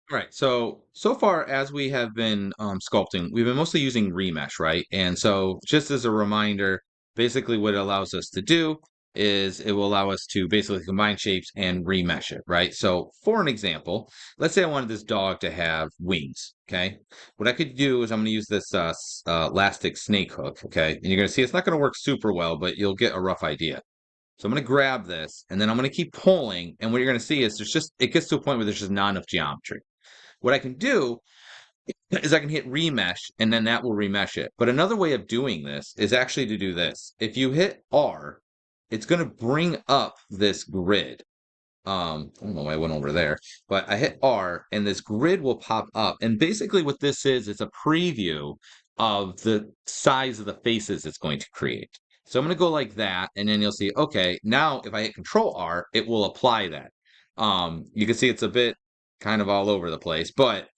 All right. So far as we have been sculpting, we've been mostly using remesh, right? And so just as a reminder, basically what it allows us to do is it will allow us to basically combine shapes and remesh it, right? So for an example, let's say I wanted this dog to have wings, okay? What I could do is I'm going to use this elastic snake hook, okay? And you're going to see it's not going to work super well, but you'll get a rough idea. So I'm going to grab this and then I'm going to keep pulling. And what you're going to see is it gets to a point where there's just not enough geometry. What I can do is I can hit remesh and then that will remesh it. But another way of doing this is actually to do this. If you hit R, it's going to bring up this grid. I don't know why I went over there, but I hit R and this grid will pop up. And basically what this is, it's a preview of the size of the faces it's going to create. So I'm going to go like that, and then you'll see, okay, now if I hit Control R, it will apply that. You can see it's a bit kind of all over the place, but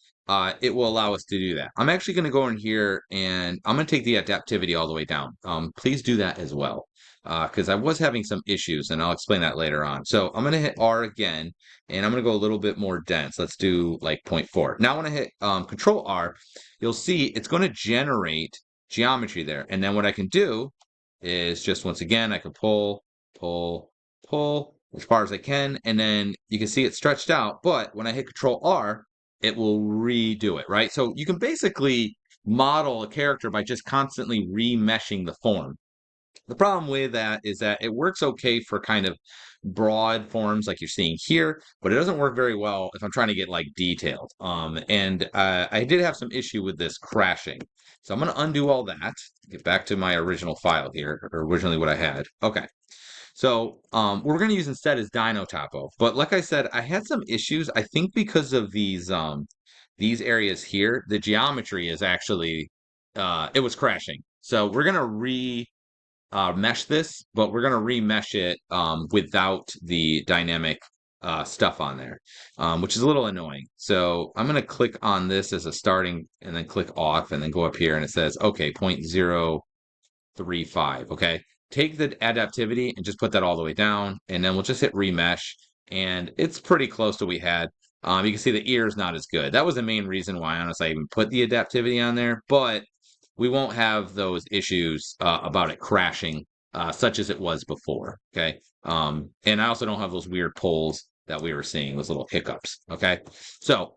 it will allow us to do that. I'm actually going to go in here and I'm going to take the adaptivity all the way down. Please do that as well because I was having some issues, and I'll explain that later on. So I'm going to hit R again, and I'm going to go a little bit more dense. Let's do like 0.4. Now when I hit Control R, you'll see it's going to generate geometry there. And then what I can do is just once again, I can pull, pull, pull as far as I can, and then you can see it stretched out. But when I hit Control R, it will redo it, right? So you can basically model a character by just constantly remeshing the form. The problem with that is that it works okay for kind of broad forms like you're seeing here, but it doesn't work very well if I'm trying to get like detailed. And I did have some issue with this crashing. So I'm going to undo all that, get back to my original file here, or originally what I had. Okay. So what we're going to use instead is dynotopo. But like I said, I had some issues. I think because of these areas here, the geometry is actually it was crashing. So we're going to mesh this, but we're going to remesh it without the dynamic stuff on there, which is a little annoying. So I'm going to click on this as a starting and then click off and then go up here and it says, okay, 0.035. Okay. Take the adaptivity and just put that all the way down. And then we'll just hit remesh. And it's pretty close to what we had. You can see the ear is not as good. That was the main reason why, honestly, I even put the adaptivity on there. But we won't have those issues about it crashing, such as it was before. Okay. And I also don't have those weird pulls that we were seeing, those little hiccups. Okay. So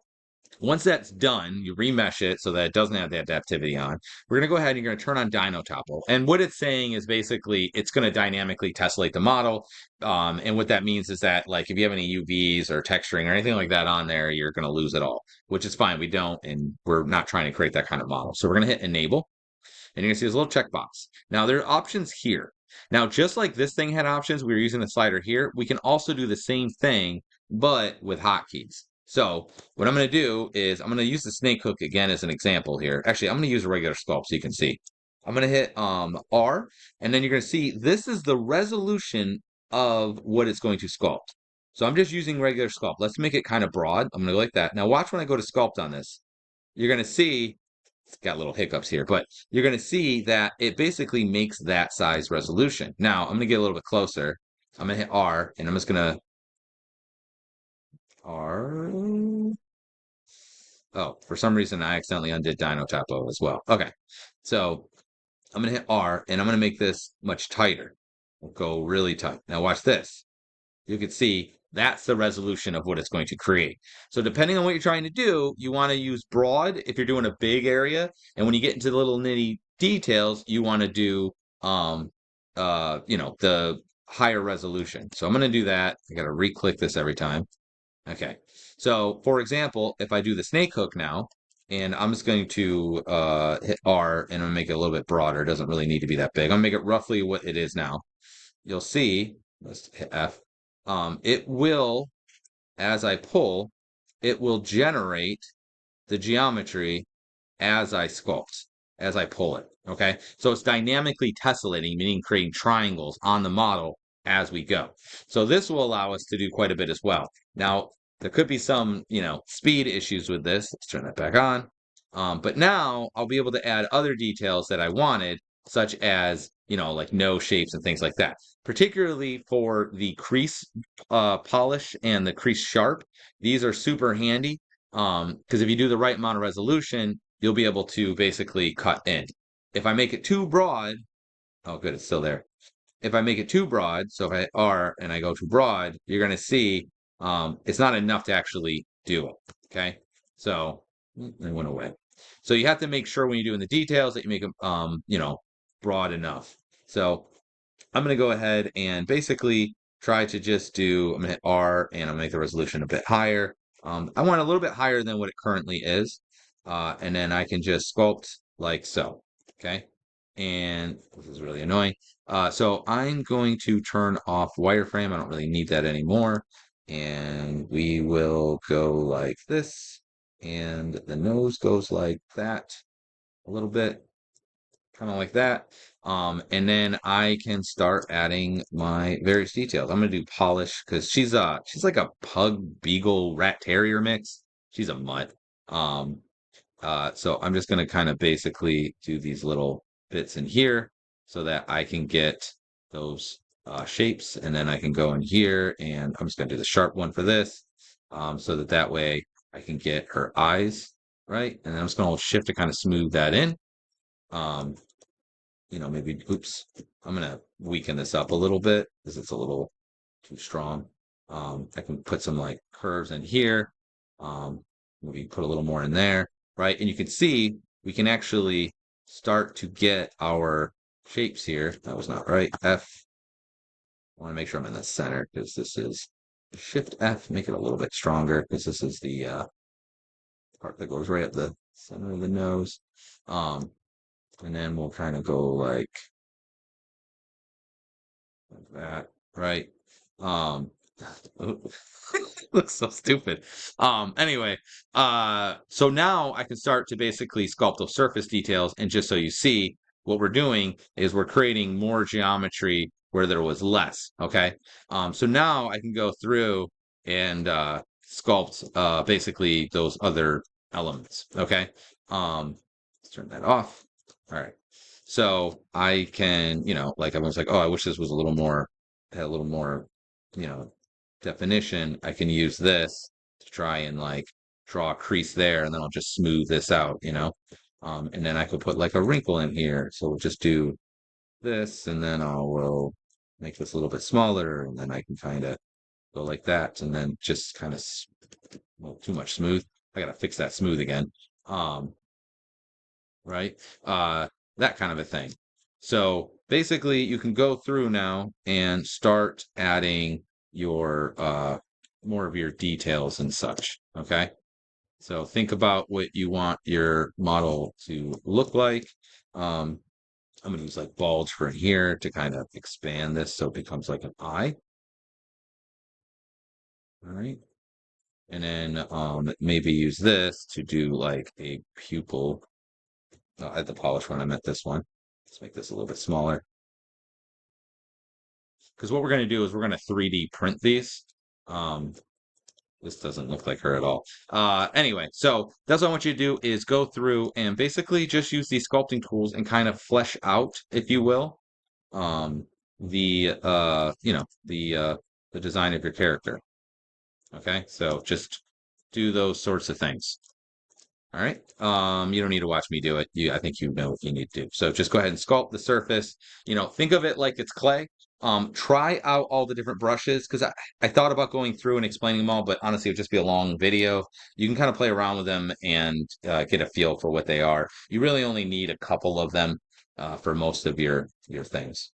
once that's done, you remesh it so that it doesn't have the adaptivity on. We're going to go ahead and you're going to turn on dynotopo. And what it's saying is basically it's going to dynamically tessellate the model. And what that means is that like if you have any UVs or texturing or anything like that on there, you're going to lose it all, which is fine. We don't, and we're not trying to create that kind of model. So we're going to hit enable, and you're going to see this little checkbox. Now there are options here. Now, just like this thing had options, we were using the slider here. We can also do the same thing, but with hotkeys. So what I'm going to do is I'm going to use the snake hook again as an example here. Actually, I'm going to use a regular sculpt so you can see. I'm going to hit R, and then you're going to see this is the resolution of what it's going to sculpt. So I'm just using regular sculpt. Let's make it kind of broad. I'm going to go like that. Now watch when I go to sculpt on this. You're going to see it's got little hiccups here, but you're going to see that it basically makes that size resolution. Now, I'm going to get a little bit closer. I'm going to hit R, and I'm just going to R. Oh, for some reason, I accidentally undid dynotopo as well. Okay, so I'm going to hit R, and I'm going to make this much tighter. We'll go really tight. Now, watch this. You can see that's the resolution of what it's going to create. So depending on what you're trying to do, you want to use broad if you're doing a big area. And when you get into the little nitty details, you want to do, the higher resolution. So I'm going to do that. I got to re-click this every time. Okay. So for example, if I do the snake hook now, and I'm just going to hit R and I'm going to make it a little bit broader. It doesn't really need to be that big. I'm going to make it roughly what it is now. You'll see, let's hit F. It will, as I pull, it will generate the geometry as I sculpt, as I pull it. Okay, so it's dynamically tessellating, meaning creating triangles on the model as we go. So this will allow us to do quite a bit as well. Now, there could be some, speed issues with this. Let's turn that back on. But now I'll be able to add other details that I wanted, such as, like nose shapes and things like that. Particularly for the crease polish and the crease sharp. These are super handy Because if you do the right amount of resolution, you'll be able to basically cut in. If I make it too broad, oh, good, it's still there. If I make it too broad, so if I R and I go too broad, you're going to see it's not enough to actually do it. Okay, so it went away. So you have to make sure when you're doing the details that you make them, broad enough. So I'm going to go ahead and basically try to just do, I'm going to hit R and I'm going to make the resolution a bit higher. I want a little bit higher than what it currently is. And then I can just sculpt like so. Okay. And this is really annoying. So I'm going to turn off wireframe. I don't really need that anymore. And we will go like this. And the nose goes like that a little bit, kind of like that. And then I can start adding my various details. I'm gonna do polish because she's like a pug beagle rat terrier mix. She's a mutt. Um, so I'm just gonna kind of basically do these little bits in here so that I can get those shapes, and then I can go in here and I'm just gonna do the sharp one for this, so that way I can get her eyes right, and then I'm just gonna hold shift to kind of smooth that in. Um, maybe, oops, I'm gonna weaken this up a little bit because it's a little too strong. I can put some like curves in here. Maybe put a little more in there, right? And you can see we can actually start to get our shapes here. That was not right. F. I want to make sure I'm in the center because this is Shift F, make it a little bit stronger because this is the part that goes right at the center of the nose. And then we'll kind of go like that, right? Um, looks so stupid. Anyway, so now I can start to basically sculpt those surface details, and just so you see, what we're doing is we're creating more geometry where there was less, okay? So now I can go through and sculpt basically those other elements, okay? Let's turn that off. All right. So I can, like everyone's like, oh, I wish this was a little more, had a little more, you know, definition. I can use this to try and like draw a crease there, and then I'll just smooth this out. And then I could put like a wrinkle in here. So we'll just do this, and then will make this a little bit smaller, and then I can kind of go like that, and then just kind of, well, too much smooth. I gotta fix that smooth again. Right? That kind of a thing. So basically, you can go through now and start adding your more of your details and such. Okay. So think about what you want your model to look like. I'm going to use like bulge for here to kind of expand this so it becomes like an eye. All right. And then maybe use this to do like a pupil. I had the polish one, I meant this one. Let's make this a little bit smaller. Because what we're going to do is we're going to 3D print these. This doesn't look like her at all. Anyway, so that's what I want you to do is go through and basically just use these sculpting tools and kind of flesh out, if you will, the the design of your character. Okay, so just do those sorts of things. All right. You don't need to watch me do it. I think you know what you need to do. So just go ahead and sculpt the surface. Think of it like it's clay. Try out all the different brushes because I thought about going through and explaining them all, but honestly, it would just be a long video. You can kind of play around with them and get a feel for what they are. You really only need a couple of them for most of your things.